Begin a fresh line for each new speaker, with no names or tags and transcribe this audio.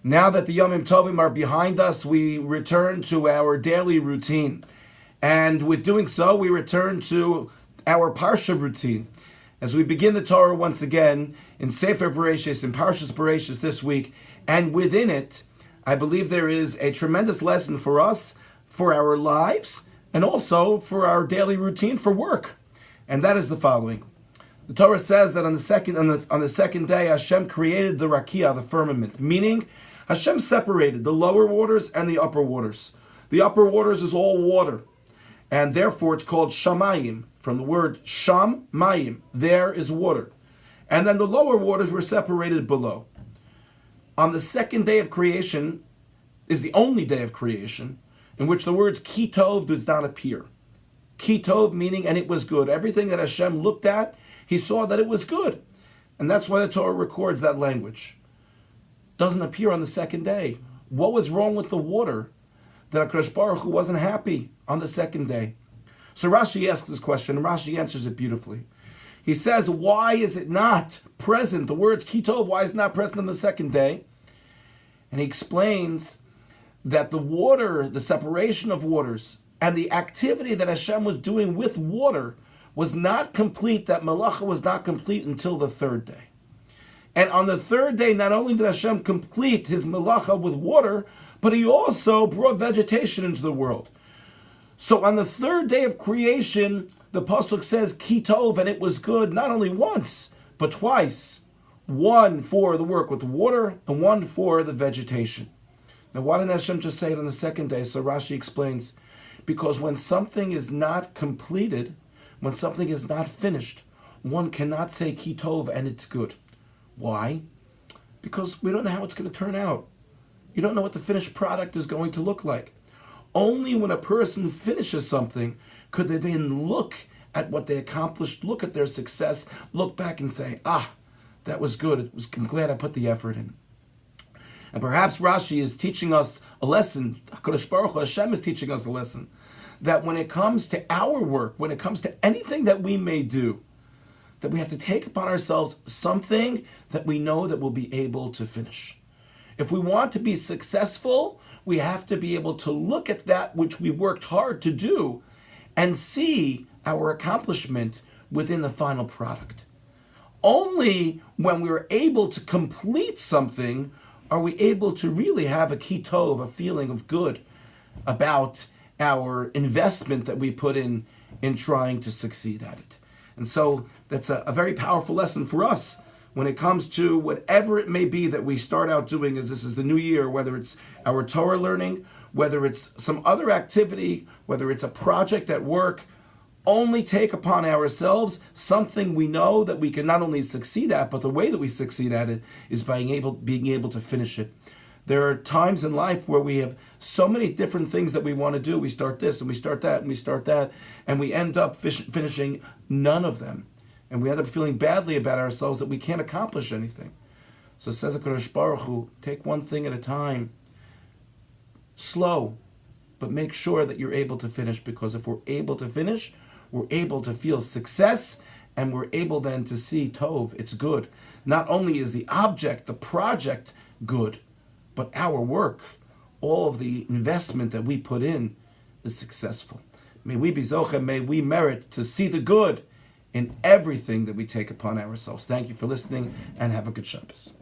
Now that the Yomim Tovim are behind us, we return to our daily routine. And with doing so, we return to our Parsha routine. As we begin the Torah once again in Sefer Bereishis, in Parshas Bereishis this week, and within it, I believe there is a tremendous lesson for us, for our lives, and also for our daily routine for work. And that is the following. The Torah says that on the second day, Hashem created the Rakia, the firmament, meaning Hashem separated the lower waters and the upper waters. The upper waters is all water, and therefore it's called Shamayim, from the word Sham Mayim, there is water. And then the lower waters were separated below. On the second day of creation is the only day of creation in which the words Ki Tov does not appear. Ki Tov meaning, and it was good. Everything that Hashem looked at, he saw that it was good. And that's why the Torah records that language. Doesn't appear on the second day. What was wrong with the water that HaKadosh Baruch Hu wasn't happy on the second day? So Rashi asks this question, and Rashi answers it beautifully. He says, why is it not present? The words Ki Tov, why is it not present on the second day? And he explains that the water, the separation of waters, and the activity that Hashem was doing with water was not complete, that Malacha was not complete until the third day. And on the third day, not only did Hashem complete his Malacha with water, but he also brought vegetation into the world. So on the third day of creation, the Pasuk says, Ki Tov, and it was good, not only once, but twice. One for the work with water, and one for the vegetation. Now why didn't Hashem just say it on the second day? So Rashi explains, because when something is not completed, when something is not finished, one cannot say Ki Tov and it's good. Why? Because we don't know how it's going to turn out. You don't know what the finished product is going to look like. Only when a person finishes something could they then look at what they accomplished, look at their success, look back and say, that was good. I'm glad I put the effort in. And perhaps Rashi is teaching us a lesson. HaKadosh Baruch Hu, Hashem is teaching us a lesson. That when it comes to our work, when it comes to anything that we may do, that we have to take upon ourselves something that we know that we'll be able to finish. If we want to be successful, we have to be able to look at that which we worked hard to do and see our accomplishment within the final product. Only when we're able to complete something are we able to really have a Ki Tov, a feeling of good about our investment that we put in trying to succeed at it. And so that's a very powerful lesson for us when it comes to whatever it may be that we start out doing, as this is the new year, whether it's our Torah learning, whether it's some other activity, whether it's a project at work. Only take upon ourselves something we know that we can not only succeed at, but the way that we succeed at it is by being able to finish it. There are times in life where we have so many different things that we want to do. We start this and we start that and we start that, and we end up finishing none of them. And we end up feeling badly about ourselves that we can't accomplish anything. So says HaKadosh Baruch Hu, take one thing at a time. Slow, but make sure that you're able to finish, because if we're able to finish, we're able to feel success, and we're able then to see Tov, it's good. Not only is the object, the project, good, but our work, all of the investment that we put in is successful. May we be zoche, may we merit to see the good in everything that we take upon ourselves. Thank you for listening, and have a good Shabbos.